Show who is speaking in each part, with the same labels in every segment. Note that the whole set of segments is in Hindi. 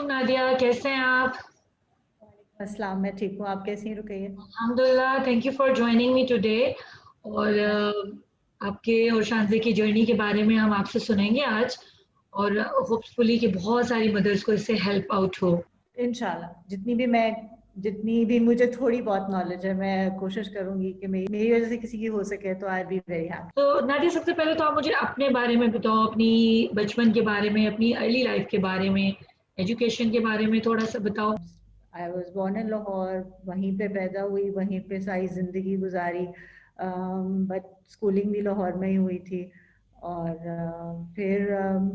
Speaker 1: वालेकुम नादिया, कैसे हैं आप?
Speaker 2: अस्सलाम, मैं ठीक हूँ। आप कैसी हैं रुकैया?
Speaker 1: अल्हम्दुलिल्लाह, thank you for joining me today. और आपके और शानज़े की जर्नी के बारे में हम आपसे सुनेंगे आज, और होपफुली कि बहुत सारी मदर्स को इससे हेल्प आउट हो।
Speaker 2: इंशाल्लाह जितनी भी मुझे थोड़ी बहुत नॉलेज है, मैं कोशिश करूंगी कि मेरी वजह से किसी की हो सके, तो आई बी वेरी हैप्पी।
Speaker 1: तो नादिया, सबसे पहले तो आप मुझे अपने बारे में बताओ, अपनी बचपन के बारे में, अपनी अर्ली लाइफ के बारे में, एजुकेशन के बारे में थोड़ा सा बताओ।
Speaker 2: I was born in Lahore, वहीं पे पैदा हुई, वहीं पे सारी जिंदगी गुजारी। बट स्कूलिंग भी लाहौर में ही हुई थी। और फिर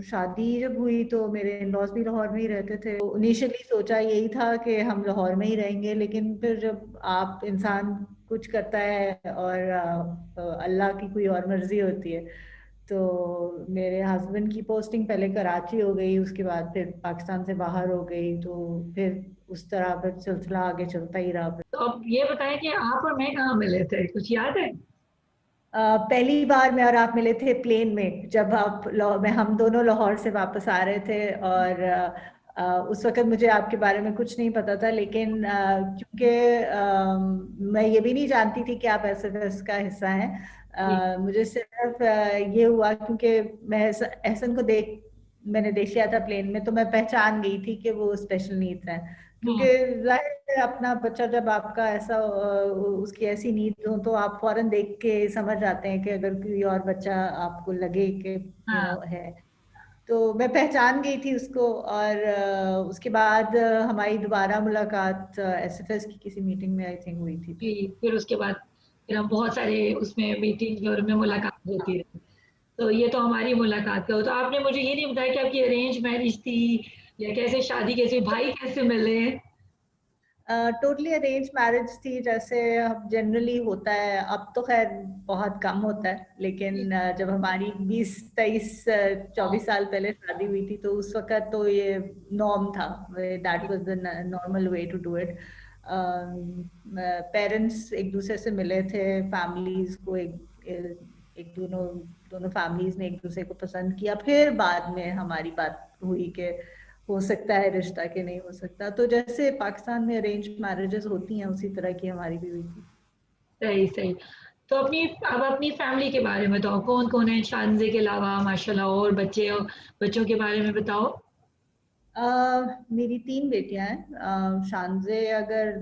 Speaker 2: शादी जब हुई तो मेरे इन-लॉज भी लाहौर में ही रहते थे। तो इनिशियली सोचा यही था कि हम लाहौर में ही रहेंगे, लेकिन फिर जब आप इंसान कुछ करता है और अल्लाह की कोई और मर्जी होती है, तो मेरे हस्बैंड की पोस्टिंग पहले कराची हो गई, उसके बाद फिर पाकिस्तान से बाहर हो गई, तो फिर उस तरह फिर सिलसिला आगे चलता ही रहा।
Speaker 1: तो अब ये बताएं कि आप और मैं कहाँ मिले थे, कुछ याद है?
Speaker 2: पहली बार मैं और आप मिले थे प्लेन में, जब आप मैं हम दोनों लाहौर से वापस आ रहे थे। और उस वक्त मुझे आपके बारे में कुछ नहीं पता था, लेकिन क्योंकि मैं ये भी नहीं जानती थी कि आप एसएफएस का हिस्सा हैं।
Speaker 1: जी।
Speaker 2: मुझे सिर्फ ये हुआ क्योंकि मैं एहसन को मैंने देख लिया था प्लेन में, तो मैं पहचान गई थी कि वो स्पेशल नीड्स हैं। क्योंकि
Speaker 1: हाँ।
Speaker 2: जाहिर है अपना बच्चा जब आपका ऐसा उसकी ऐसी नीड हो, तो आप फौरन देख के समझ जाते हैं कि अगर कोई और बच्चा आपको लगे कि
Speaker 1: हाँ।
Speaker 2: है। तो मैं पहचान गई थी उसको। और उसके बाद हमारी दोबारा मुलाकात एसएफएस की किसी मीटिंग में आई थिंक हुई थी।
Speaker 1: जी, फिर उसके बाद फिर हम बहुत सारे उसमें मीटिंग्स और उनमें
Speaker 2: हाँ,
Speaker 1: मुलाकात होती
Speaker 2: हाँ।
Speaker 1: रही। तो ये तो हमारी मुलाकात का हो। तो आपने मुझे ये नहीं बताया कि आपकी अरेंज मैरिज थी या कैसे शादी कैसे, भाई कैसे मिले?
Speaker 2: टोटली अरेंज मैरिज थी, जैसे अब जनरली होता है। अब तो खैर बहुत कम होता है, लेकिन जब हमारी 20, 23, 24 साल पहले शादी हुई थी, तो उस वक्त तो ये नॉर्म था। That was the normal way to do it. Parents एक दूसरे से मिले थे, फैमिलीज को एक दोनों दोनों फैमिलीज ने एक दूसरे को पसंद किया, फिर बाद में हमारी बात हुई कि हो सकता है रिश्ता के नहीं हो सकता। तो जैसे पाकिस्तान में अरेंज मैरिजेस होती हैं, उसी तरह की हमारी भी हुई थी।
Speaker 1: सही, सही। तो अब अपनी फैमिली के बारे में बताओ, कौन-कौन है शानज़े के अलावा माशाल्लाह, और बच्चे और बच्चों के बारे में बताओ?
Speaker 2: मेरी 3 बेटियां हैं। शानजे अगर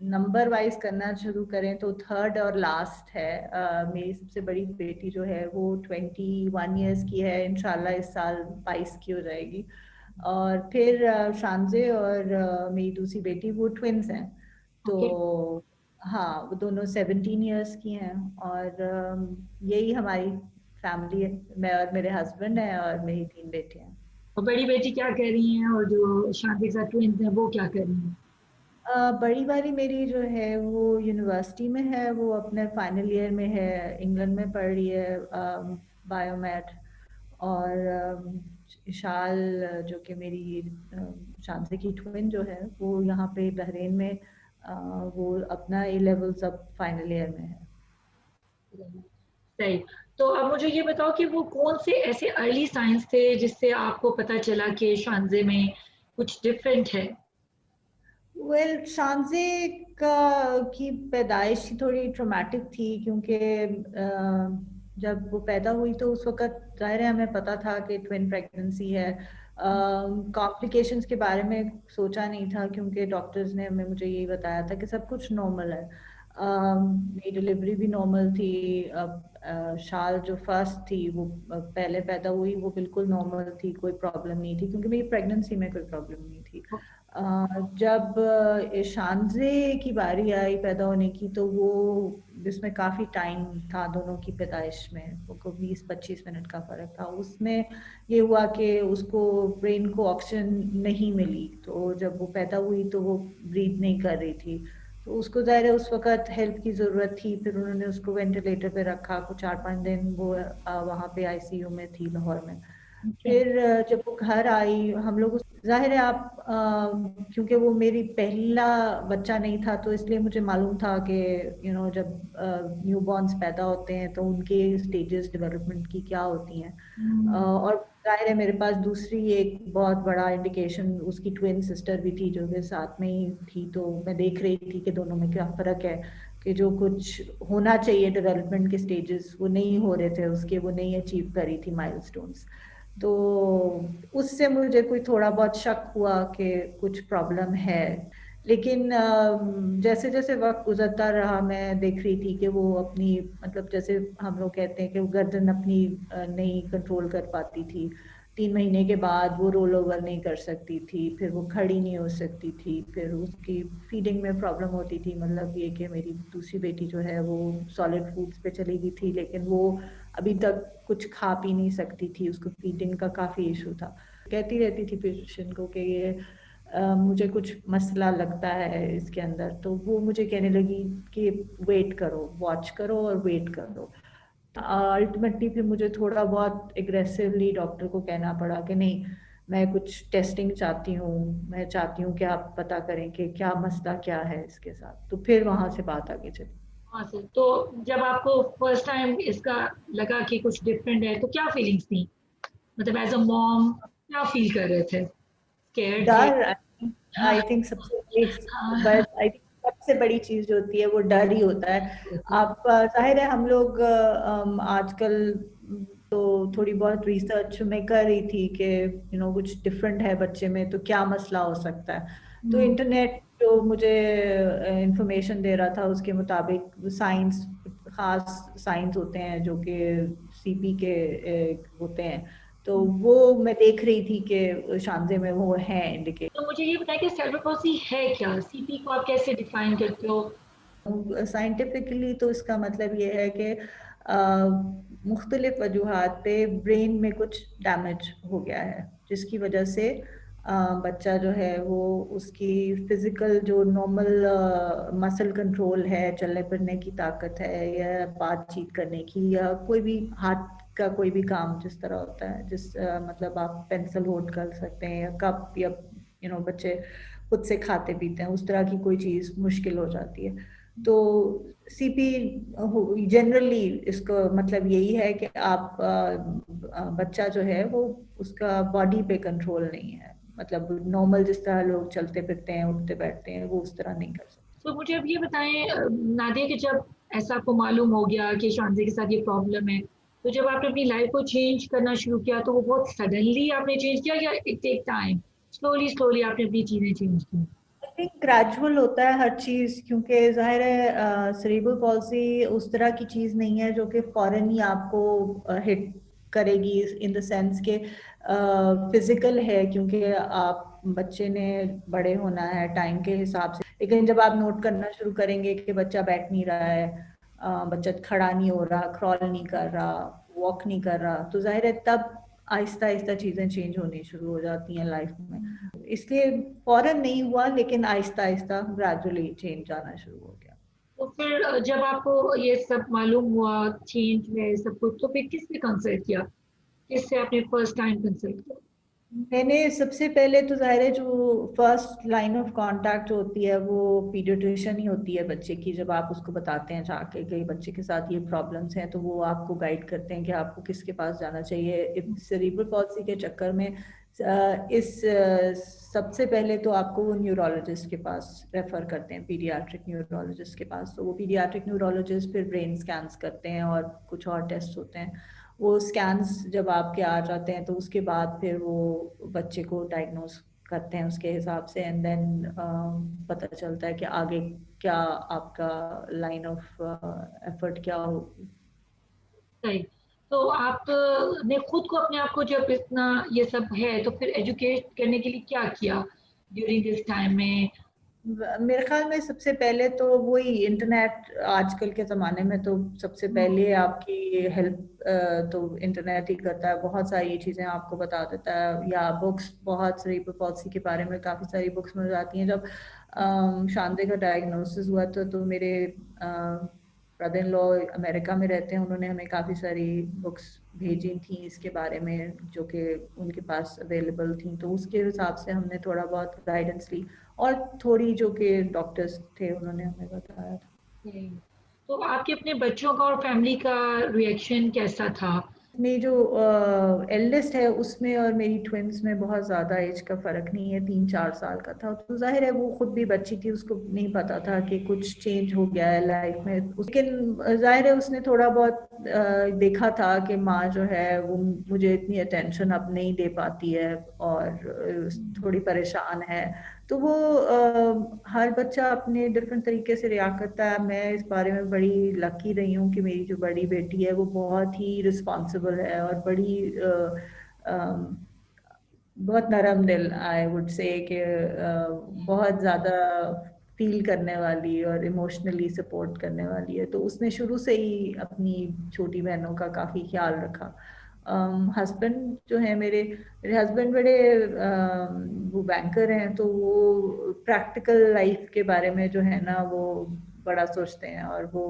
Speaker 2: नंबर वाइज करना शुरू करें तो थर्ड और लास्ट है। मेरी सबसे बड़ी बेटी जो है वो 21 ईयर्स की है, इंशाल्लाह इस साल 22 की हो जाएगी। और फिर शानजे और मेरी दूसरी बेटी वो ट्विंस हैं। तो
Speaker 1: ओके।
Speaker 2: हाँ, वो दोनों 17 ईयर्स की हैं। और यही हमारी फैमिली है। मैं और मेरे हस्बैंड हैं और मेरी 3 बेटियां हैं।
Speaker 1: और बड़ी बेटी क्या कर रही हैं, और जो शादी के साथ ट्विन्स हैं वो क्या कर रही हैं?
Speaker 2: बड़ी वाली मेरी जो है वो यूनिवर्सिटी में है, वो अपने फाइनल ईयर में है, इंग्लैंड में पढ़ रही है, बायोमेट। और इशाल जो कि मेरी शानसे की ट्विन जो है, वो यहाँ पे बहरीन में वो अपना ए लेवल्स अब फाइनल ईयर में है।
Speaker 1: सही। तो अब मुझे ये बताओ कि वो कौन से ऐसे अर्ली साइंस थे जिससे आपको पता चला कि शानज़े में कुछ डिफरेंट है?
Speaker 2: वेल, शानजे का की पैदाइश ही थोड़ी ट्रॉमेटिक थी, क्योंकि जब वो पैदा हुई तो उस वक्त जाहिर है हमें पता था कि ट्विन प्रेगनेंसी है। कॉम्प्लिकेशंस के बारे में सोचा नहीं था, क्योंकि डॉक्टर्स ने हमें मुझे यही बताया था कि सब कुछ नॉर्मल है। मेरी डिलीवरी भी नॉर्मल थी। शाल जो फर्स्ट थी वो पहले पैदा हुई, वो बिल्कुल नॉर्मल थी, कोई प्रॉब्लम नहीं थी, क्योंकि मेरी प्रेगनेंसी में कोई प्रॉब्लम नहीं थी। जब शानजे की बारी आई पैदा होने की, तो वो जिसमें काफी टाइम था दोनों की पैदाइश में, वो 20-25 मिनट का फर्क था। उसमें ये हुआ कि उसको ब्रेन को ऑक्सीजन नहीं मिली, तो जब वो पैदा हुई तो वो ब्रीथ नहीं कर रही थी। तो उसको ज़ाहिर है उस वक्त हेल्प की ज़रूरत थी। फिर उन्होंने उसको वेंटिलेटर पे रखा, कुछ 4-5 दिन वो वहाँ पे आईसीयू में थी लाहौर में। फिर जब वो घर आई हम लोग, जाहिर है आप क्योंकि वो मेरी पहला बच्चा नहीं था तो इसलिए मुझे मालूम था कि जब न्यूबॉर्न्स पैदा होते हैं तो उनके स्टेजेस डेवलपमेंट की क्या होती हैं। और जाहिर है मेरे पास दूसरी एक बहुत बड़ा इंडिकेशन उसकी ट्विन सिस्टर भी थी जो कि साथ में ही थी, तो मैं देख रही थी कि दोनों में क्या फर्क है, कि जो कुछ होना चाहिए डेवलपमेंट के स्टेजेस वो नहीं हो रहे थे उसके, वो नहीं अचीव करी थी माइलस्टोन्स। तो उससे मुझे कोई थोड़ा बहुत शक हुआ कि कुछ प्रॉब्लम है। लेकिन जैसे जैसे वक्त गुजरता रहा मैं देख रही थी कि वो अपनी, मतलब जैसे हम लोग कहते हैं कि वो गर्दन अपनी नहीं कंट्रोल कर पाती थी। 3 महीने के बाद वो रोल ओवर नहीं कर सकती थी, फिर वो खड़ी नहीं हो सकती थी, फिर उसकी फीडिंग में प्रॉब्लम होती थी। मतलब ये कि मेरी दूसरी बेटी जो है वो सॉलिड फूड्स पे चली गई थी, लेकिन वो अभी तक कुछ खा पी नहीं सकती थी, उसको फीडिंग का काफ़ी इशू था। कहती रहती थी फिजिशियन को कि ये मुझे कुछ मसला लगता है इसके अंदर, तो वो मुझे कहने लगी कि वेट करो, वॉच करो और वेट करो। अल्टीमेटली फिर मुझे थोड़ा बहुत एग्रेसिवली डॉक्टर को कहना पड़ा कि नहीं, मैं कुछ टेस्टिंग चाहती हूँ, मैं चाहती हूँ कि आप पता करें कि क्या मसला क्या है इसके साथ। तो फिर वहां से बात आगे चली।
Speaker 1: हाँ सर, तो जब आपको फर्स्ट टाइम इसका लगा कि कुछ डिफरेंट है तो क्या फीलिंग्स थी? मतलब एज अ मॉम क्या फील कर रहे थे? स्कैर्ड थे?
Speaker 2: डर,
Speaker 1: हाँ,
Speaker 2: आई थिंक सबसे बड़ी,
Speaker 1: हाँ,
Speaker 2: बस आई थिंक सबसे बड़ी चीज जो होती है वो डर ही होता है।
Speaker 1: हाँ,
Speaker 2: आप जाहिर है हम लोग आजकल तो थोड़ी बहुत रिसर्च में कर रही थी कि कुछ डिफरेंट है बच्चे में तो क्या मसला हो सकता है। तो इंटरनेट जो मुझे इंफॉर्मेशन दे रहा था उसके मुताबिक साइंस, खास साइंस होते हैं जो कि सीपी के होते हैं, तो वो मैं देख रही थी कि शांजे में वो है इंडिकेट।
Speaker 1: तो मुझे ये बताएं कि सेरेब्रल पॉल्सी है क्या? सीपी को आप कैसे डिफाइन करते हो?
Speaker 2: साइंटिफिकली तो इसका मतलब ये है कि मुख्तलिफ वजूहात पे ब्रेन में कुछ डैमेज हो गया है जिसकी वजह से बच्चा जो है वो उसकी फिजिकल जो नॉर्मल मसल कंट्रोल है, चलने फिरने की ताकत है या बातचीत करने की या कोई भी हाथ का कोई भी काम जिस तरह होता है, मतलब आप पेंसिल होल्ड कर सकते हैं या कप या बच्चे खुद से खाते पीते हैं, उस तरह की कोई चीज मुश्किल हो जाती है। तो सीपी जनरली इसको मतलब यही है कि आप बच्चा जो है वो उसका बॉडी पे कंट्रोल नहीं है, मतलब नॉर्मल जिस तरह लोग चलते फिरते हैं उठते बैठते हैं वो उस तरह नहीं कर सकते।
Speaker 1: तो मुझे अब ये बताएं नादिया, कि जब ऐसा आपको मालूम हो गया कि शांति के साथ ये प्रॉब्लम है, तो जब आपने अपनी लाइफ को चेंज करना शुरू किया तो वो बहुत सडनली आपने चेंज किया या it take time, slowly slowly आपने अपनी चीजें चेंज की?
Speaker 2: आई थिंक ग्रेजुअल होता है हर चीज, क्योंकि जाहिर है सेरेब्रल पॉल्सी उस तरह की चीज नहीं है जो कि फौरन ही आपको हिट करेगी, इन द सेंस के फिजिकल है, क्योंकि आप बच्चे ने बड़े होना है टाइम के हिसाब से। लेकिन जब आप नोट करना शुरू करेंगे कि बच्चा बैठ नहीं रहा है, बच्चा खड़ा नहीं हो रहा, क्रॉल नहीं कर रहा, वॉक नहीं कर रहा, तो जाहिर है तब आहिस्ता आहिस्ता चीजें चेंज होनी शुरू हो जाती हैं लाइफ में। इसलिए फौरन नहीं हुआ, लेकिन आहिस्ता आहिस्ता ग्रेजुअली चेंज आना शुरू हो गया।
Speaker 1: तो फिर जब आपको ये सब मालूम हुआ, चेंज है सब कुछ, तो फिर किसने कंसल्ट किया? किससे आपने फर्स्ट टाइम कंसल्ट किया?
Speaker 2: मैंने सबसे पहले तो जाहिर है जो फर्स्ट लाइन ऑफ कांटेक्ट होती है वो पीडियाट्रिशियन ही होती है बच्चे की। जब आप उसको बताते हैं जाके कि बच्चे के साथ ये प्रॉब्लम्स हैं तो वो आपको गाइड करते हैं कि आपको किसके पास जाना चाहिए। सेरिब्रल पॉल्सी के चक्कर में सबसे पहले तो आपको वो न्यूरोलॉजिस्ट के पास रेफर करते हैं, पीडियाट्रिक न्यूरोलॉजिस्ट के पास। तो वो पीडियाट्रिक न्यूरोलॉजिस्ट फिर ब्रेन स्कैन्स करते हैं और कुछ और टेस्ट होते हैं। वो स्कैन्स जब आपके आ जाते हैं तो उसके बाद फिर वो बच्चे को डायग्नोस करते हैं उसके हिसाब से, एंड देन पता चलता है कि आगे क्या आपका लाइन ऑफ एफर्ट क्या हो।
Speaker 1: सही। तो आपने खुद को, अपने आप को जब इतना ये सब है तो फिर एजुकेट करने के लिए क्या किया ड्यूरिंग दिस टाइम में?
Speaker 2: मेरे ख्याल में सबसे पहले तो वही इंटरनेट, आजकल के ज़माने में तो सबसे पहले आपकी हेल्प तो इंटरनेट ही करता है। बहुत सारी चीज़ें आपको बता देता है, या बुक्स, बहुत सेरेब्रल पॉल्सी के बारे में काफ़ी सारी बुक्स मिल जाती हैं। जब शांति का डायग्नोसिस हुआ तो मेरे ब्रदर इन लॉ अमेरिका में रहते हैं, उन्होंने हमें काफ़ी सारी बुक्स भेजी थी इसके बारे में जो कि उनके पास अवेलेबल थी, तो उसके हिसाब से हमने थोड़ा बहुत गाइडेंस ली और थोड़ी जो कि डॉक्टर्स थे उन्होंने हमें बताया था।
Speaker 1: तो आपके अपने बच्चों का और फैमिली का रिएक्शन कैसा था?
Speaker 2: मेरी जो एल्डेस्ट है उसमें और मेरी ट्विंस में बहुत ज़्यादा एज का फ़र्क नहीं है, 3-4 साल का था, तो जाहिर है वो खुद भी बच्ची थी, उसको नहीं पता था कि कुछ चेंज हो गया है लाइफ में, लेकिन जाहिर है उसने थोड़ा बहुत देखा था कि माँ जो है वो मुझे इतनी अटेंशन अब नहीं दे पाती है और थोड़ी परेशान है, तो वो हर बच्चा अपने डिफरेंट तरीके से रिएक्ट करता है। मैं इस बारे में बड़ी लकी रही हूँ कि मेरी जो बड़ी बेटी है वो बहुत ही रिस्पॉन्सिबल है और बड़ी बहुत नरम दिल, आई वुड से कि बहुत ज़्यादा फील करने वाली और इमोशनली सपोर्ट करने वाली है, तो उसने शुरू से ही अपनी छोटी बहनों का काफ़ी ख्याल रखा। हस्बैंड जो है मेरे हस्बैंड बड़े वो बैंकर हैं, तो वो प्रैक्टिकल लाइफ के बारे में जो है ना वो बड़ा सोचते हैं और वो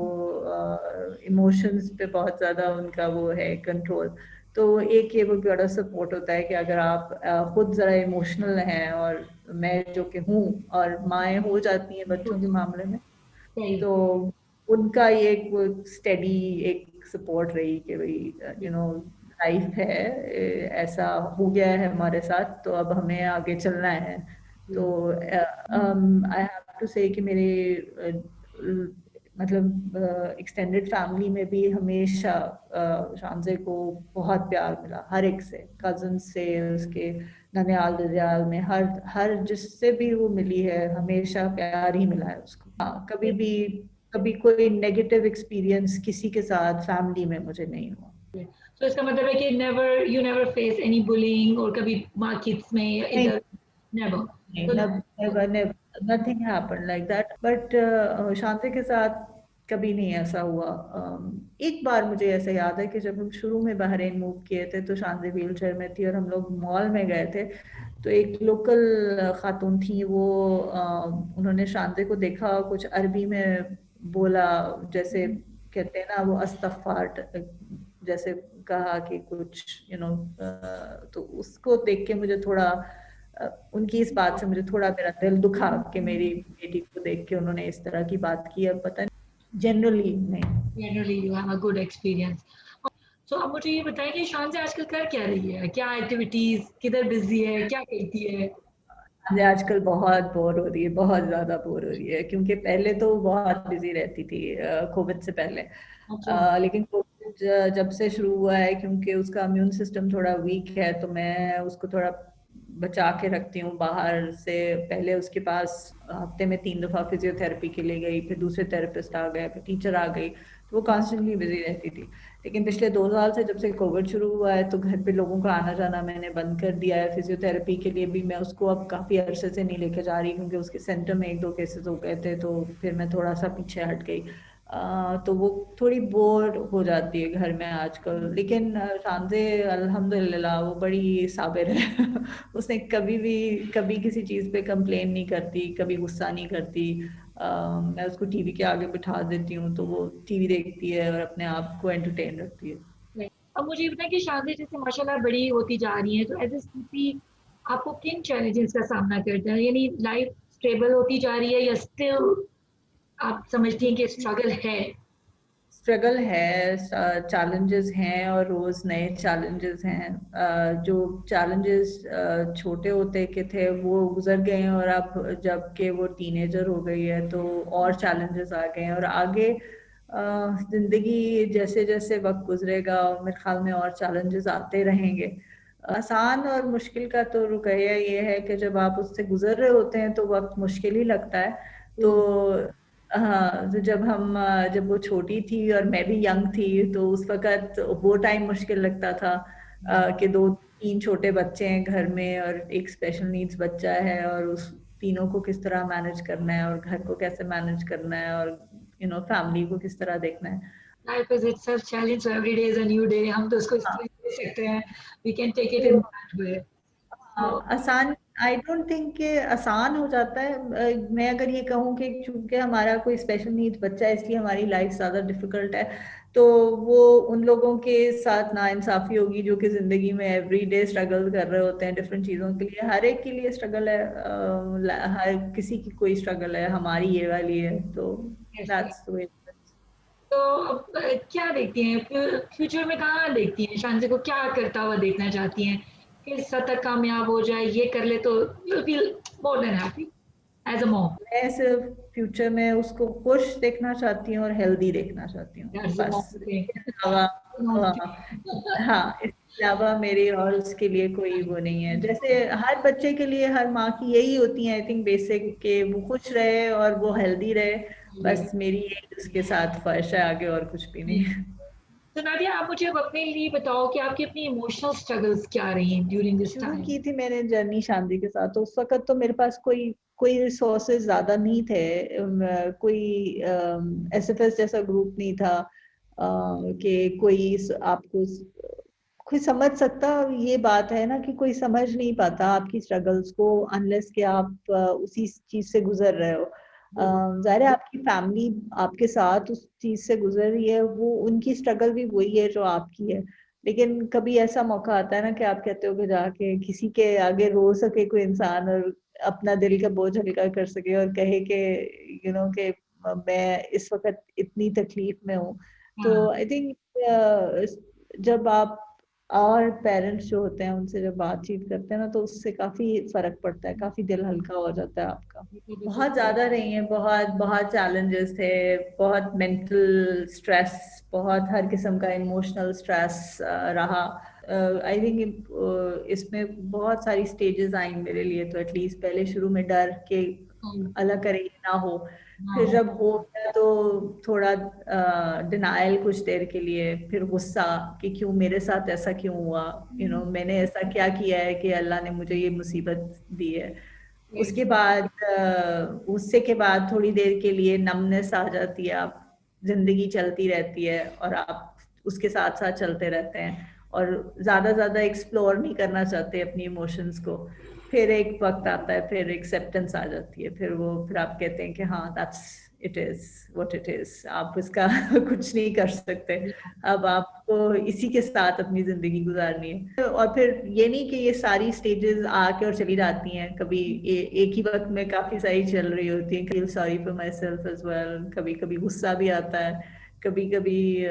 Speaker 2: इमोशंस पे बहुत ज़्यादा उनका वो है कंट्रोल, तो एक ये वो बड़ा सपोर्ट होता है कि अगर आप खुद ज़रा इमोशनल हैं, और मैं जो कि हूँ और माएँ हो जाती हैं बच्चों के मामले में, तो उनका ये एक स्टेडी एक सपोर्ट रही कि भाई लाइफ है, ऐसा हो गया है हमारे साथ, तो अब हमें आगे चलना है। तो आई हैव टू से कि मेरे मतलब एक्सटेंडेड फैमिली में भी हमेशा शानज़े को बहुत प्यार मिला, हर एक से, कजन से, उसके ननियाल ददियाल में हर हर जिससे भी वो मिली है हमेशा प्यार ही मिला है उसको। हाँ, कभी कोई नेगेटिव एक्सपीरियंस किसी के साथ फैमिली में मुझे नहीं हुआ।
Speaker 1: तो इसका मतलब है कि you never face any bullying और कभी मार्केट्स में या इधर? Never?
Speaker 2: never, nothing happened like that, but शांति के साथ कभी नहीं ऐसा हुआ। एक बार मुझे ऐसा याद है कि जब हम शुरू में बहरीन मूव किए थे तो शांति व्हील चेयर में थी और हम लोग मॉल में गए थे, तो एक लोकल खातून थी, वो उन्होंने शांति को देखा, कुछ अरबी में बोला, जैसे कहते हैं ना वो अस्तगफार जैसे कहा कि कुछ तो उसको देख के मुझे थोड़ा उनकी इस बात से मुझे थोड़ा मेरा दिल दुखा कि मेरी बेटी को देख के उन्होंने इस तरह की बात की है, पता नहीं जनरली नहीं।
Speaker 1: You have a good experience. So अब मुझे ये बताइए कि शान से आजकल कर क्या रही है, क्या एक्टिविटीज, किधर बिजी है, क्या करती है?
Speaker 2: मुझे आजकल बहुत बोर हो रही है, बहुत ज्यादा बोर हो रही है, क्योंकि पहले तो बहुत बिजी रहती थी कोविड से पहले। लेकिन कोविड जब से शुरू हुआ है, क्योंकि उसका इम्यून सिस्टम थोड़ा वीक है, तो मैं उसको थोड़ा बचा के रखती हूँ बाहर से। पहले उसके पास हफ्ते में 3 दफा फिजियोथेरेपी के लिए गई, फिर दूसरे थेरेपिस्ट आ गए, फिर टीचर आ गई, तो वो कॉन्स्टेंटली बिजी रहती थी। लेकिन पिछले 2 साल से जब से कोविड शुरू हुआ है तो घर पे लोगों का आना जाना मैंने बंद कर दिया है। फिजियोथेरेपी के लिए भी मैं उसको अब काफ़ी अरसे से नहीं लेके जा रही, क्योंकि उसके सेंटर में 1-2 केसेस हो गए थे, तो फिर मैं थोड़ा सा पीछे हट गई। तो वो थोड़ी बोर हो जाती है घर में आजकल। लेकिन शानज़े अल्हम्दुलिल्लाह वो बड़ी साबिर है उसने कभी किसी चीज़ पे कंप्लेन नहीं करती, कभी गुस्सा नहीं करती। मैं उसको टीवी के आगे बिठा देती हूँ तो वो टीवी देखती है और अपने आप को एंटरटेन रखती है।
Speaker 1: अब मुझे ये बताएं कि शादी जैसे माशाल्लाह बड़ी होती जा रही है, तो एज ए स्थिति आपको किन चैलेंजेस का सामना करते हैं? यानी लाइफ स्टेबल होती जा रही है या स्टिल आप समझती हैं कि स्ट्रगल है?
Speaker 2: स्ट्रगल है, चैलेंजेस हैं और रोज नए चैलेंजेस हैं। जो चैलेंजेस छोटे होते के थे वो गुजर गए हैं, और अब जबकि वो टीनेजर हो गई है तो और चैलेंजेस आ गए हैं, और आगे जिंदगी जैसे जैसे वक्त गुजरेगा मेरे ख्याल में और चैलेंजेस आते रहेंगे। आसान और मुश्किल का तो रुकैया ये है कि जब आप उससे गुजर रहे होते हैं तो वक्त मुश्किल ही लगता है। तो हाँ, तो जब वो छोटी थी और मैं भी यंग थी तो उस वक्त वो टाइम मुश्किल लगता था कि 2-3 छोटे बच्चे हैं घर में और एक स्पेशल नीड्स बच्चा है, और उस तीनों को किस तरह मैनेज करना है और घर को कैसे मैनेज करना है और फैमिली को किस तरह देखना है।
Speaker 1: Life is itself challenge, so every day is a new day, हम तो उसको इस
Speaker 2: हाँ,
Speaker 1: तरह से ले सकते हैं, we can take it in
Speaker 2: to
Speaker 1: that वे।
Speaker 2: हाँ, आसान आई डोंट थिंक कि आसान हो जाता है। मैं अगर ये कहूँ कि चूंकि हमारा कोई स्पेशल नीड्स बच्चा है इसलिए हमारी लाइफ ज्यादा डिफिकल्ट है, तो वो उन लोगों के साथ नाइंसाफी होगी जो कि जिंदगी में एवरीडे स्ट्रगल कर रहे होते हैं डिफरेंट चीजों के लिए। हर एक के लिए स्ट्रगल है, हर किसी की कोई स्ट्रगल है, हमारी ये वाली है, तो दैट्स द वे।
Speaker 1: तो अब क्या देखती हैं फ्यूचर में, कहाँ देखती हैं शांति को, क्या करता हुआ देखना चाहती हैं, किस हद तक कामयाब हो जाए, ये कर ले तो you feel more than happy as a mom?
Speaker 2: मैं सिर्फ फ्यूचर में उसको खुश देखना चाहती हूँ और हेल्दी देखना चाहती हूँ,
Speaker 1: दैट्स द
Speaker 2: बस।
Speaker 1: मॉम
Speaker 2: इसके अलावा
Speaker 1: थिंग।
Speaker 2: हाँ, हाँ, इसके अलावा मेरी और उसके लिए कोई वो नहीं है। जैसे हर बच्चे के लिए हर माँ की यही होती है आई थिंक बेसिक, के वो खुश रहे और वो हेल्दी रहे, बस मेरी यही उसके साथ ख्वाहिश है, आगे और कुछ भी नहीं है।
Speaker 1: तो नादिया, आप मुझे अब अपने लिए बताओ कि आपकी अपनी इमोशनल स्ट्रगल्स क्या रही हैं ड्यूरिंग दिस
Speaker 2: शुरू
Speaker 1: टाइम?
Speaker 2: की थी मैंने जर्नी शांति के साथ, तो उस वक्त तो मेरे पास कोई कोई रिसोर्सेज ज्यादा नहीं थे। कोई एसएफएस जैसा ग्रुप नहीं था, कि कोई आपको कोई समझ सकता। ये बात है ना कि कोई समझ नहीं पाता आपकी स्ट्रगल्स को अनलेस कि आप उसी चीज से गुजर रहे हो। जाहिर है आपकी फैमिली आपके साथ उस चीज से गुजर रही है, वो उनकी स्ट्रगल भी वही है जो आपकी है। लेकिन कभी ऐसा मौका आता है ना कि आप कहते हो कि जाके किसी के आगे रो सके कोई इंसान और अपना दिल का बोझ हल्का कर सके और कहे कि कि मैं इस वक्त इतनी तकलीफ में हूँ। तो
Speaker 1: हाँ,
Speaker 2: आई थिंक जब आप और पेरेंट्स जो होते हैं उनसे जब बातचीत करते हैं ना, तो उससे काफी फर्क पड़ता है, काफी दिल हल्का हो जाता है आपका। बहुत ज्यादा रही हैं, बहुत बहुत चैलेंजेस थे, बहुत मेंटल स्ट्रेस, बहुत हर किस्म का इमोशनल स्ट्रेस रहा। आई थिंक इसमें बहुत सारी स्टेजेस आई मेरे लिए, तो एटलीस्ट पहले शुरू में डर के अलग करे ना हो, फिर जब हो गया तो थोड़ा डिनायल कुछ देर के लिए, फिर गुस्सा कि क्यों मेरे साथ ऐसा क्यों हुआ, मैंने ऐसा क्या किया है कि अल्लाह ने मुझे ये मुसीबत दी है। उसके बाद गुस्से के बाद थोड़ी देर के लिए नमनेस आ जाती है, आप जिंदगी चलती रहती है और आप उसके साथ साथ चलते रहते हैं और ज्यादा एक्सप्लोर नहीं करना चाहते अपनी इमोशंस को। फिर एक वक्त आता है, फिर एक्सेप्टेंस आ जाती है, फिर आप कहते हैं कि हाँ that's it is what it is, आप इसका कुछ नहीं कर सकते। अब आपको इसी के साथ अपनी जिंदगी गुजारनी है। और फिर ये नहीं कि ये सारी स्टेजेस आके और चली जाती हैं, कभी एक ही वक्त में काफी सारी चल रही होती हैं। Feel sorry for myself as well, कभी कभी गुस्सा भी आता है, कभी कभी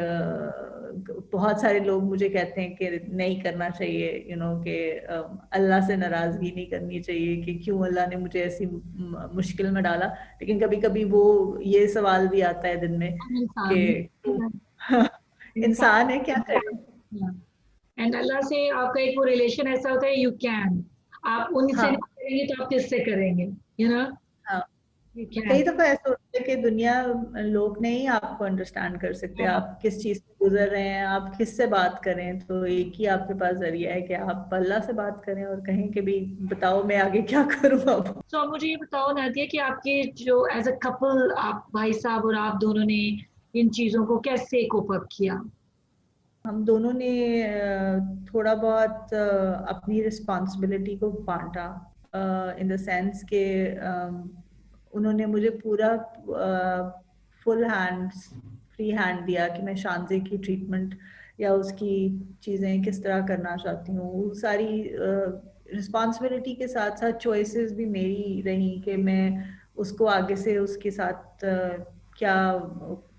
Speaker 2: बहुत सारे लोग मुझे कहते हैं कि नहीं करना चाहिए, कि अल्लाह से नाराजगी नहीं करनी चाहिए कि क्यों अल्लाह ने मुझे ऐसी मुश्किल में डाला। लेकिन कभी कभी वो ये सवाल भी आता है दिन में
Speaker 1: हम
Speaker 2: कि
Speaker 1: इंसान
Speaker 2: इंसान है क्या करे।
Speaker 1: इंसान। एंड अल्लाह से आपका एक वो रिलेशन ऐसा होता है, यू कैन, आप उनसे नहीं
Speaker 2: हाँ,
Speaker 1: करेंगे तो आप किससे करेंगे, यू नो,
Speaker 2: हाँ,
Speaker 1: यू
Speaker 2: कई
Speaker 1: कैन।
Speaker 2: दफा ऐसा होता है कि दुनिया लोग नहीं आपको अंडरस्टैंड कर सकते, आप किस चीज से गुजर रहे हैं, आप किससे बात करें, तो एक ही आपके पास जरिया है कि आप अल्लाह से बात करें और कहें कि भी बताओ मैं आगे क्या करूं अब।
Speaker 1: तो आप मुझे ये बताओ नादिया कि आपके जो एज अ कपल, आप भाई साहब और आप दोनों ने इन चीजों को कैसे कोप अप किया?
Speaker 2: हम दोनों ने थोड़ा बहुत अपनी रिस्पॉन्सिबिलिटी को बांटा, इन द सेंस के उन्होंने मुझे पूरा फुल हैंड फ्री हैंड दिया कि मैं शांजे की ट्रीटमेंट या उसकी चीज़ें किस तरह करना चाहती हूँ। वो सारी रिस्पॉन्सिबिलिटी के साथ साथ चॉइसेस भी मेरी रही कि मैं उसको आगे से उसके साथ क्या,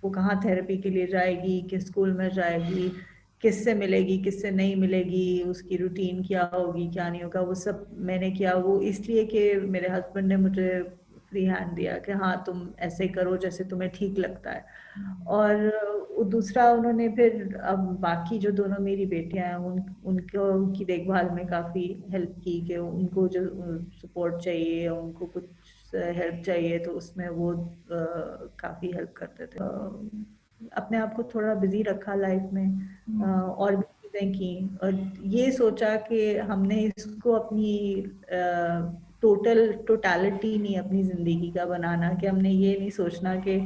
Speaker 2: वो कहाँ थेरेपी के लिए जाएगी, किस स्कूल में जाएगी, किससे मिलेगी किससे नहीं मिलेगी, उसकी रूटीन क्या होगी क्या नहीं होगा, वो सब मैंने किया। वो इसलिए कि मेरे हस्बैंड ने मुझे फ्री हैंड दिया कि हाँ तुम ऐसे करो जैसे तुम्हें ठीक लगता है। और दूसरा उन्होंने फिर अब बाकी जो दोनों मेरी बेटियां हैं उनको उनकी देखभाल में काफ़ी हेल्प की कि उनको जो सपोर्ट चाहिए, उनको कुछ हेल्प चाहिए तो उसमें वो काफ़ी हेल्प करते थे। अपने आप को थोड़ा बिजी रखा लाइफ में, और भी चीज़ें की, और ये सोचा कि हमने इसको अपनी टोटलिटी नहीं अपनी जिंदगी का बनाना, कि हमने ये नहीं सोचना कि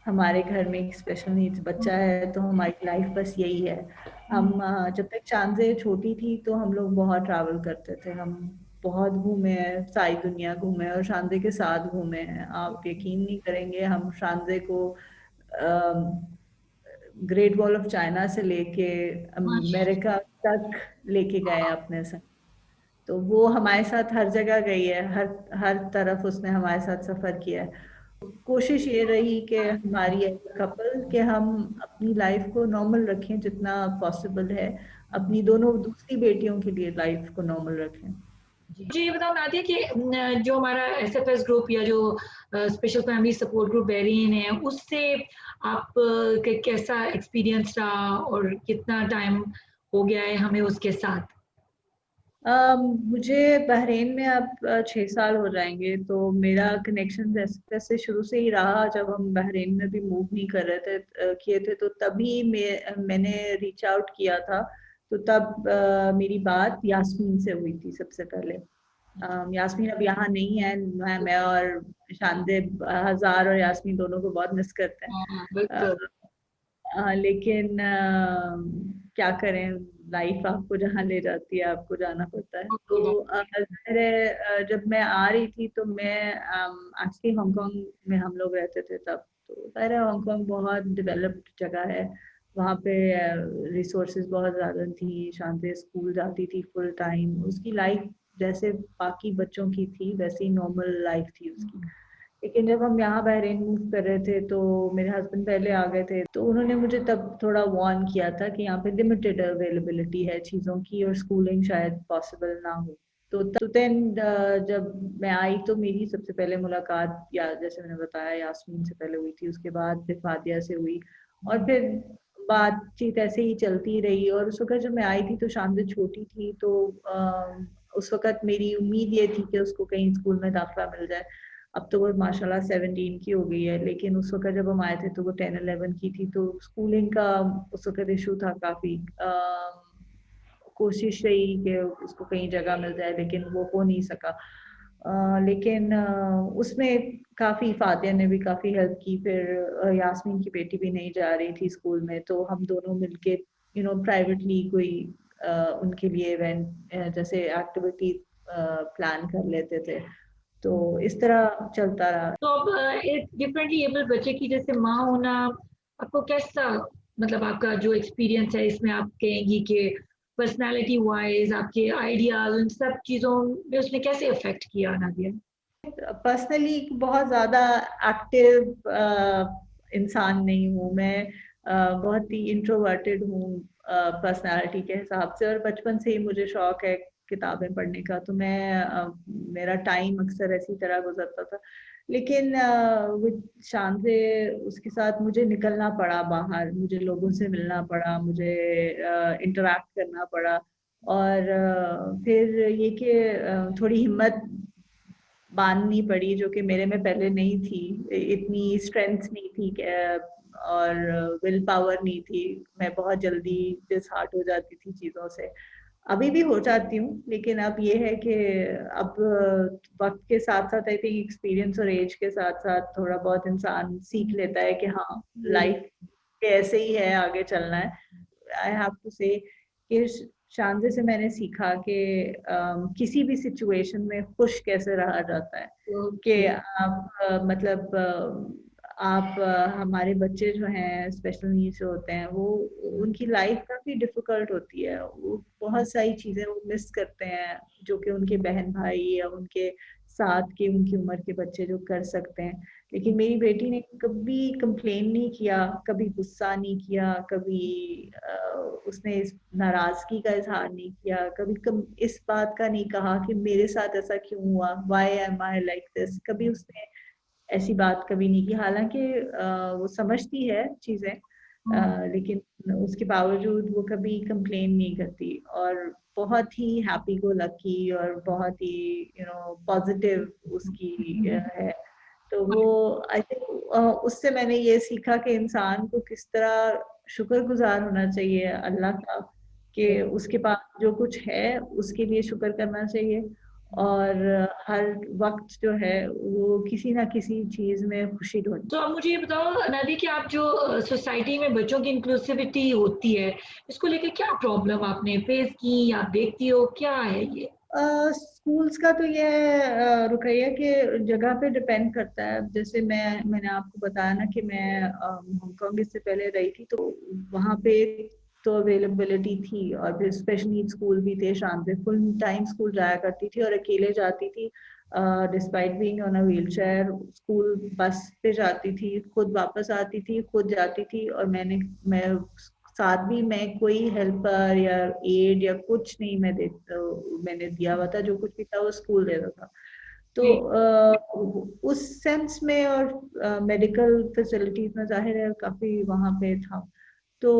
Speaker 2: हमारे घर में एक स्पेशल नीड्स बच्चा है तो हमारी लाइफ बस यही है। हम जब तक चांदे छोटी थी तो हम लोग बहुत ट्रैवल करते थे, हम बहुत घूमे हैं, सारी दुनिया घूमे हैं और शानजे के साथ घूमे हैं। आप यकीन नहीं करेंगे, हम शानजे को ग्रेट वॉल ऑफ चाइना से लेके अमेरिका तक लेके गए अपने साथ। तो वो हमारे साथ हर जगह गई है, हर हर तरफ उसने हमारे साथ सफर किया है। कोशिश ये रही कि हमारी कपल के हम अपनी लाइफ को नॉर्मल रखें जितना पॉसिबल है, अपनी दोनों दूसरी बेटियों के लिए लाइफ को नॉर्मल रखें।
Speaker 1: मुझे ये बताओ नादिया कि जो हमारा एसएफएस ग्रुप या जो special family support group Bahrain है, उससे आप कैसा एक्सपीरियंस रहा और कितना टाइम हो गया है हमें उसके साथ?
Speaker 2: मुझे बहरीन में अब 6 साल हो जाएंगे, तो मेरा कनेक्शन जैसे शुरू से ही रहा। जब हम बहरीन में भी मूव नहीं कर रहे थे किए थे, तो तभी मैंने रीच आउट किया था। तो तब मेरी बात यास्मीन से हुई थी सबसे पहले। यास्मीन अब यहाँ नहीं है। मैं और शानदे हजार और यास्मीन दोनों को बहुत मिस करते हैं।
Speaker 1: बिल्कुल।
Speaker 2: लेकिन क्या करें, लाइफ आपको जहाँ ले जाती है आपको जाना पड़ता है। तो जब मैं आ रही थी तो मैं एक्चुअली हांगकांग में हम लोग रहते थे तब। तो ज़ाहिर है हांगकांग बहुत डेवलप्ड जगह है, वहाँ पे रिसोर्सेज बहुत ज़्यादा थी। शांति स्कूल जाती थी फुल टाइम, उसकी लाइफ जैसे बाकी बच्चों की थी वैसी नॉर्मल लाइफ थी उसकी। लेकिन जब हम यहाँ बहरीन मूव कर रहे थे तो मेरे हस्बैंड पहले आ गए थे, तो उन्होंने मुझे तब थोड़ा वार्न किया था कि यहाँ पे लिमिटेड अवेलेबिलिटी है चीज़ों की और स्कूलिंग शायद पॉसिबल ना हो। तो देन जब मैं आई तो मेरी सबसे पहले मुलाकात, या जैसे मैंने बताया, यास्मीन से पहले हुई थी, उसके बाद फिर फातिया से हुई, और फिर बातचीत ऐसे ही चलती रही। और उस वक्त जब मैं आई थी तो शानदे छोटी थी, तो उस वक्त मेरी उम्मीद ये थी कि उसको कहीं स्कूल में दाखिला मिल जाए। अब तो वो माशाल्लाह 17 की हो गई है, लेकिन उस वक्त जब हम आए थे तो वो 10-11 की थी। तो स्कूलिंग का उस वक्त इशू था काफी। कोशिश रही कि उसको कहीं जगह मिल जाए, लेकिन वो हो नहीं सका। लेकिन उसमें काफी फातिया ने भी काफी हेल्प की। फिर यास्मीन की बेटी भी नहीं जा रही थी स्कूल में, तो हम दोनों मिलके प्राइवेटली कोई उनके लिए इवेंट जैसे एक्टिविटी प्लान कर लेते थे। तो इस तरह चलता रहा।
Speaker 1: तो अब एक डिफरेंटली एबल बच्चे की जैसे माँ होना आपको कैसा, मतलब आपका जो एक्सपीरियंस है इसमें आप कहेंगी कि पर्सनालिटी वाइज आपके आइडियाज उन सब चीजों में उसने कैसे अफेक्ट किया नादिया?
Speaker 2: पर्सनली बहुत ज्यादा एक्टिव इंसान नहीं हूँ मैं। बहुत ही इंट्रोवर्टेड हूँ पर्सनालिटी के हिसाब से, और बचपन से ही मुझे शौक है किताबें पढ़ने का। तो मैं मेरा टाइम अक्सर ऐसी तरह गुजरता था। लेकिन शान से उसके साथ मुझे निकलना पड़ा बाहर, मुझे लोगों से मिलना पड़ा, मुझे इंटरेक्ट करना पड़ा। और फिर ये कि थोड़ी हिम्मत बांधनी पड़ी, जो कि मेरे में पहले नहीं थी। इतनी स्ट्रेंथ नहीं थी और विल पावर नहीं थी। मैं बहुत जल्दी डिसहार्ट हो जाती थी चीज़ों से। अभी भी हो जाती हूँ, लेकिन अब ये है कि अब वक्त के साथ साथ आई थिंक एक्सपीरियंस और एज के साथ साथ थोड़ा बहुत इंसान सीख लेता है कि हाँ, लाइफ ऐसे ही है, आगे चलना है। आई हैव टू से कि शानजे से मैंने सीखा कि किसी भी सिचुएशन में खुश कैसे रहा जाता है। कि आप मतलब आप हमारे बच्चे जो हैं स्पेशल नीड्स जो होते हैं, वो उनकी लाइफ काफी डिफिकल्ट होती है। वो बहुत सारी चीजें वो मिस करते हैं जो कि उनके बहन भाई या उनके साथ के उनकी उम्र के बच्चे जो कर सकते हैं। लेकिन मेरी बेटी ने कभी कंप्लेन नहीं किया, कभी गुस्सा नहीं किया, कभी उसने इस नाराजगी का इजहार नहीं किया, कभी इस बात का नहीं कहा कि मेरे साथ ऐसा क्यों हुआ, why am I like this. कभी उसने ऐसी बात कभी नहीं की। हालांकि वो समझती है चीजें, लेकिन उसके बावजूद वो कभी कंप्लेन नहीं करती, और बहुत ही हैप्पी गो लकी और बहुत ही पॉजिटिव उसकी है। तो वो आई थिंक उससे मैंने ये सीखा कि इंसान को किस तरह शुक्रगुजार होना चाहिए अल्लाह का, कि उसके पास जो कुछ है उसके लिए शुक्र करना चाहिए। और हर वक्त जो है वो किसी ना किसी चीज में खुशी ढूंढ।
Speaker 1: तो आप मुझे ये बताओ नदी कि आप जो सोसाइटी में बच्चों की इंक्लूसिविटी होती है, इसको लेकर क्या प्रॉब्लम आपने फेस की या आप देखती हो, क्या है ये?
Speaker 2: स्कूल्स का तो ये रुकैया के जगह पे डिपेंड करता है। जैसे मैंने आपको बताया ना कि मैं हांगकांग इससे पहले रही थी, तो वहाँ पे तो अवेलेबिलिटी थी, और फिर स्पेशल नीड स्कूल भी थे। शाम पे फुल टाइम स्कूल जाया करती थी और अकेले जाती थी, despite being on a wheel chair. School bus पे जाती थी, खुद वापस आती थी, खुद जाती थी, और मैं साथ भी मैं कोई हेल्पर या एड या कुछ नहीं मैंने दिया हुआ था। जो कुछ भी था वो स्कूल देता था। तो उस सेंस में, और मेडिकल फैसिलिटीज में जाहिर है काफी वहां पे था। तो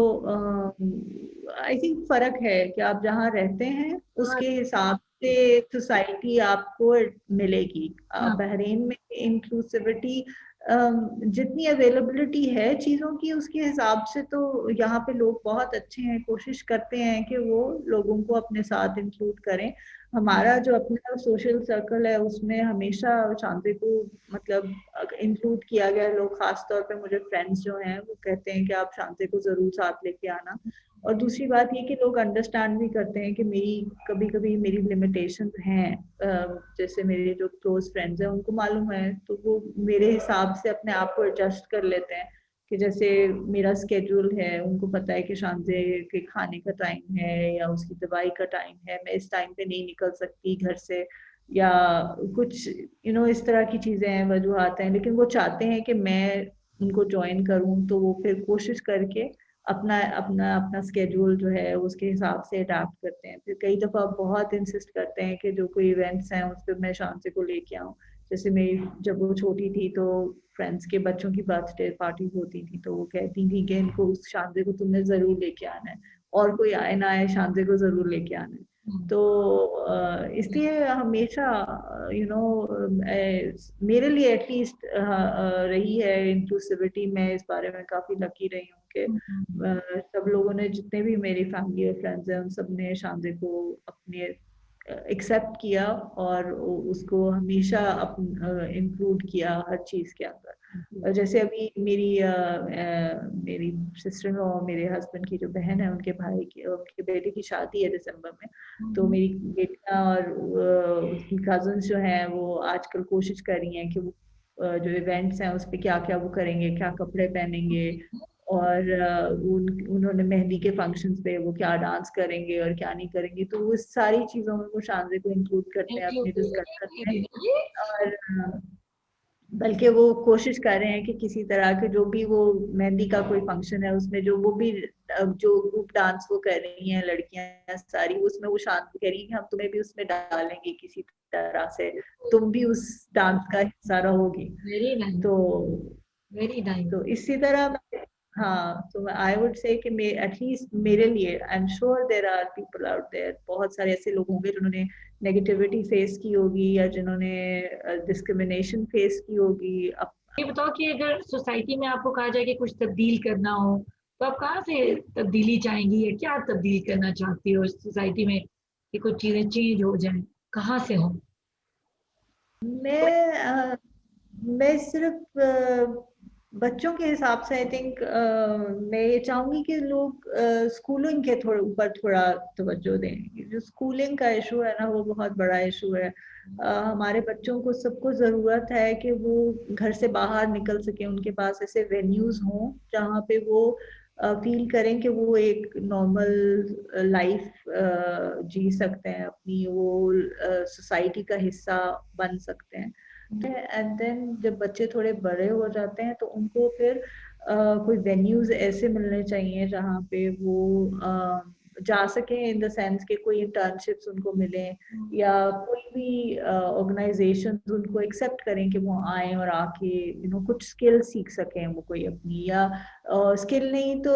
Speaker 2: आई थिंक फर्क है कि आप जहाँ रहते हैं उसके हिसाब से सोसाइटी आपको मिलेगी। बहरीन में इंक्लूसिविटी, जितनी अवेलेबिलिटी है चीजों की उसके हिसाब से तो यहाँ पे लोग बहुत अच्छे हैं, कोशिश करते हैं कि वो लोगों को अपने साथ इंक्लूड करें। हमारा जो अपना सोशल सर्कल है उसमें हमेशा शांति को मतलब इंक्लूड किया गया है। लोग खास तौर पे मुझे फ्रेंड्स जो हैं वो कहते हैं कि आप शांति को जरूर साथ लेके आना। और दूसरी बात ये कि लोग अंडरस्टैंड भी करते हैं कि कभी कभी मेरी लिमिटेशन हैं। जैसे मेरे जो क्लोज फ्रेंड्स हैं उनको मालूम है, तो वो मेरे हिसाब से अपने आप को एडजस्ट कर लेते हैं। कि जैसे मेरा स्केड्यूल है, उनको पता है कि शांति के खाने का टाइम है या उसकी दवाई का टाइम है, मैं इस टाइम पे नहीं निकल सकती घर से, या कुछ इस तरह की चीजें हैं, वजूहत हैं। लेकिन वो चाहते हैं कि मैं उनको ज्वाइन करूं, तो वो फिर कोशिश करके अपना अपना अपना स्केड्यूल जो है उसके हिसाब से अडाप्ट करते हैं। फिर कई दफा बहुत इंसिस्ट करते हैं कि जो कोई इवेंट्स हैं उस पर मैं शांति को लेके आऊँ। जैसे मेरी जब वो छोटी थी तो फ्रेंड्स के बच्चों की बर्थडे पार्टी होती थी, तो वो कहती थी कि इनको उस शांति को तुमने जरूर लेके आना है, और कोई आए ना आए शांति को जरूर लेके आना है। तो इसलिए हमेशा मेरे लिए एटलीस्ट रही है इंक्लूसिविटी। मैं इस बारे में काफी लकी रही हूँ कि सब लोगों ने, जितने भी मेरी फैमिली और फ्रेंड्स हैं, उन सब ने शांति को अपने एक्सेप्ट किया और उसको हमेशा इंक्लूड किया हर चीज के अंदर। जैसे अभी मेरी सिस्टर इन लॉ, मेरे हस्बैंड की जो बहन है, उनके बेटे की शादी है दिसंबर में। तो मेरी बेटियां और उसकी कजन्स जो हैं वो आजकल कोशिश कर रही हैं कि वो जो इवेंट्स हैं उस पे क्या क्या वो करेंगे, क्या कपड़े पहनेंगे, और उन्होंने मेहंदी के फंक्शंस पे वो क्या डांस करेंगे और क्या नहीं करेंगे। तो वो सारी चीजों में वो शांति को इंक्लूड करते हैं अपनी डिस्कशन में। और बल्कि वो कोशिश कर रहे हैं कि किसी तरह के जो भी वो मेहंदी का कोई फंक्शन है उसमें जो वो भी जो ग्रुप डांस वो कर रही हैं लड़कियां सारी, उसमें वो शांति कह रही है कि हम तुम्हें भी उसमें डालेंगे किसी तरह से, तुम भी उस डांस का हिस्सा रहोगी।
Speaker 1: वेरी नाइस,
Speaker 2: तो
Speaker 1: वेरी नाइस।
Speaker 2: तो इसी तरह हाँ, तो आई वुड से कि एटलीस्ट मेरे लिए, I am sure there are people out there, बहुत सारे ऐसे लोग होंगे जिन्होंने नेगेटिविटी फेस की होगी या जिन्होंने डिस्क्रिमिनेशन फेस की होगी।
Speaker 1: ये बताओ कि अगर सोसाइटी में आपको कहा जाए कि कुछ तब्दील करना हो, तो आप कहाँ से तब्दीली चाहेंगी या क्या तब्दील करना चाहती हो सोसाइटी में कि कुछ चीजें चेंज हो जाएं, कहाँ से हो?
Speaker 2: मैं सिर्फ बच्चों के हिसाब से आई थिंक मैं ये चाहूंगी कि लोग स्कूलिंग के थोड़े ऊपर थोड़ा तवज्जो दें। जो स्कूलिंग का इशू है ना वो बहुत बड़ा इशू है। हमारे बच्चों को सबको जरूरत है कि वो घर से बाहर निकल सके, उनके पास ऐसे वेन्यूज हों जहाँ पे वो फील करें कि वो एक नॉर्मल लाइफ जी सकते हैं, अपनी वो सोसाइटी का हिस्सा बन सकते हैं। एंड देन जब बच्चे थोड़े बड़े हो जाते हैं तो उनको फिर कोई वेन्यूज ऐसे मिलने चाहिए जहाँ पे वो जा सके, इन द सेंस के कोई इंटर्नशिप्स उनको मिले या कोई भी ऑर्गेनाइजेशन उनको एक्सेप्ट करें कि वो आए और आके कुछ स्किल सीख सकें वो कोई अपनी, या स्किल नहीं तो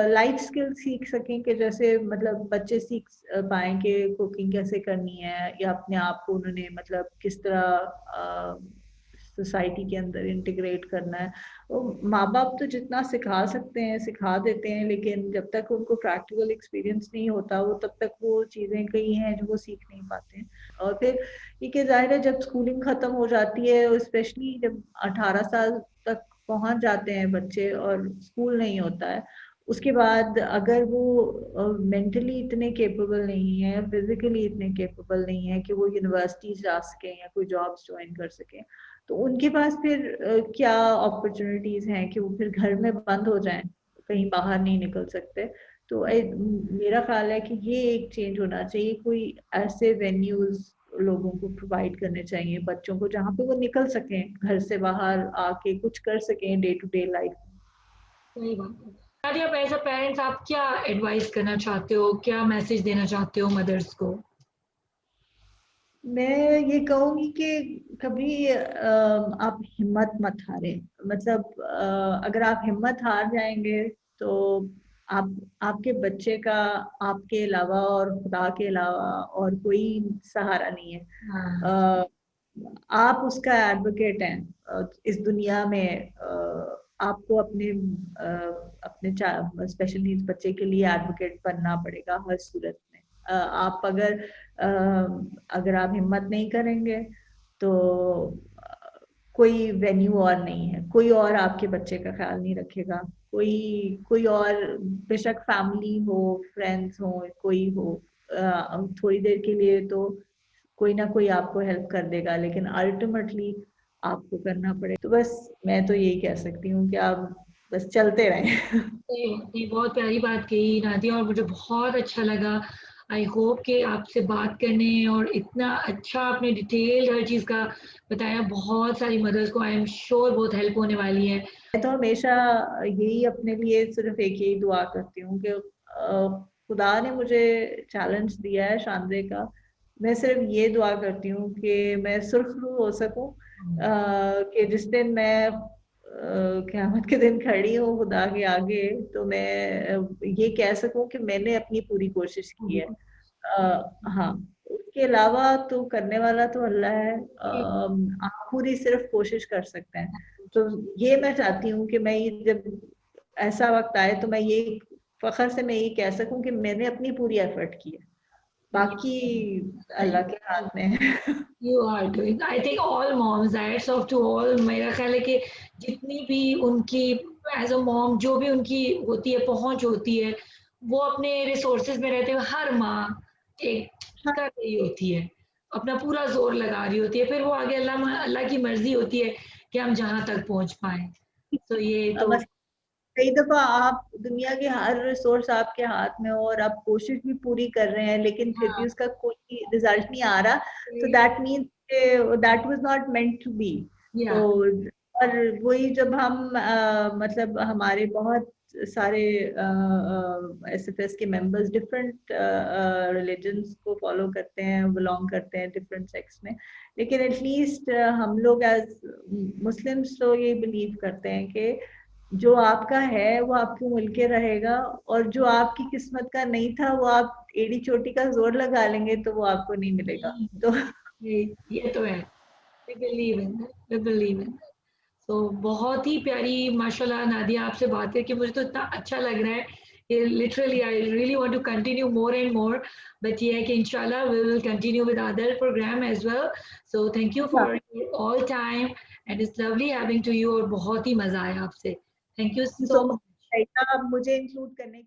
Speaker 2: लाइफ स्किल सीख सकें। कि जैसे मतलब बच्चे सीख पाए कि कुकिंग कैसे करनी है या अपने आप को उन्होंने मतलब किस तरह सोसाइटी के अंदर इंटीग्रेट करना है। वो माँ बाप तो जितना सिखा सकते हैं सिखा देते हैं, लेकिन जब तक उनको प्रैक्टिकल एक्सपीरियंस नहीं होता वो तब तक वो चीजें कई हैं जो वो सीख नहीं पाते हैं। और फिर ये जाहिर है जब स्कूलिंग खत्म हो जाती है, स्पेशली जब 18 साल तक पहुंच जाते हैं बच्चे और स्कूल नहीं होता है, उसके बाद अगर वो मेंटली इतने केपेबल नहीं है, फिजिकली इतने केपेबल नहीं है कि वो यूनिवर्सिटीज जा सकें या कोई जॉब्स ज्वाइन कर सकें, तो उनके पास फिर क्या अपॉर्चुनिटीज हैं कि वो फिर घर में बंद हो जाएं, कहीं बाहर नहीं निकल सकते। तो मेरा ख्याल है कि ये एक चेंज होना चाहिए, कोई ऐसे वेन्यूज लोगों को प्रोवाइड करने चाहिए बच्चों को, जहाँ पे वो निकल सकें, घर से बाहर आके कुछ कर सकें डे टू डे लाइफ।
Speaker 1: सही बात है। नादिया, आप एज अ पेरेंट्स आप क्या एडवाइस करना चाहते हो, क्या मैसेज देना चाहते हो मदर्स को?
Speaker 2: मैं ये कहूंगी कि कभी आप हिम्मत मत हारें। मतलब अगर आप हिम्मत हार जाएंगे तो आप, आपके बच्चे का आपके अलावा और खुदा के अलावा और कोई सहारा नहीं है।
Speaker 1: हाँ।
Speaker 2: अ, आप उसका एडवोकेट हैं इस दुनिया में। आपको अपने अपने स्पेशल नीड्स बच्चे के लिए एडवोकेट बनना पड़ेगा हर सूरत में। आप अगर आप हिम्मत नहीं करेंगे तो कोई वेन्यू और नहीं है, कोई और आपके बच्चे का ख्याल नहीं रखेगा, कोई कोई और, बेशक फैमिली हो, फ्रेंड्स हो, कोई हो, थोड़ी देर के लिए तो कोई ना कोई आपको हेल्प कर देगा, लेकिन अल्टीमेटली आपको करना पड़ेगा। तो बस मैं तो यही कह सकती हूँ कि आप बस चलते रहें।
Speaker 1: ये बहुत प्यारी बात कही नादिया, और मुझे बहुत अच्छा लगा। आई होप कि आपसे बात करने और इतना अच्छा आपने डिटेल हर चीज़ का बताया, बहुत सारी मदर्स को आई एम श्योर बहुत हेल्प होने वाली है।
Speaker 2: मैं तो हमेशा यही अपने लिए सिर्फ एक ही दुआ करती हूँ कि खुदा ने मुझे चैलेंज दिया है शानदे का। मैं सिर्फ ये दुआ करती हूँ कि मैं सुरखरू हो सकूं, कि जिस दिन मैं क़यामत के दिन खड़ी हूँ खुदा के आगे, तो मैं ये कह सकूं कि मैंने अपनी पूरी कोशिश की है। हाँ, उसके अलावा तो करने वाला तो अल्लाह है। आप पूरी सिर्फ कोशिश कर सकते हैं। तो ये मैं चाहती हूँ कि मैं ये जब ऐसा वक्त आए तो मैं ये फख्र से मैं ये कह सकूं कि मैंने अपनी पूरी एफर्ट की है, बाकी अल्लाह के हाथ में है।
Speaker 1: You are doing, I think all moms, hats off to all. मेरा ख्याल है कि जितनी भी उनकी एज अ मॉम जो भी उनकी होती है पहुंच होती है, वो अपने रिसोर्सेज में रहते हुए हर माँ एक कर रही होती है, अपना पूरा जोर लगा रही होती है, फिर वो आगे अल्लाह अल्लाह की मर्जी होती है कि हम जहाँ तक पहुंच पाए। तो ये तो
Speaker 2: बस कई दफा आप दुनिया के हर रिसोर्स आपके हाथ में हो और आप कोशिश भी पूरी कर रहे हैं, लेकिन फिर भी
Speaker 1: हाँ।
Speaker 2: उसका कोई रिजल्ट नहीं आ रहा, तो that means that was not meant to be. तो
Speaker 1: या
Speaker 2: और वही जब हम मतलब हमारे बहुत सारे एसएफएस के मेंबर्स डिफरेंट रिलीजन्स को फॉलो करते हैं, बिलोंग करते हैं डिफरेंट सेक्स में, लेकिन एटलीस्ट हम लोग एज मुस्लिम्स तो ये बिलीव करते हैं कि जो आपका है वो आपके मिलके रहेगा, और जो आपकी किस्मत का नहीं था वो आप एड़ी चोटी का जोर लगा लेंगे तो वो आपको नहीं मिलेगा। तो
Speaker 1: ये तो है। We believe in that, we believe in that. तो बहुत ही प्यारी माशाल्लाह नादिया, आपसे बात करके मुझे तो इतना अच्छा लग रहा है। Literally I really want to continue more and more, but ये है कि इंशाल्लाह we will continue with other program as well. So thank you for your all time and it's lovely having to you, और बहुत ही मजा आया आपसे। Thank you
Speaker 2: so
Speaker 1: so much.
Speaker 2: मुझे इंक्लूड करने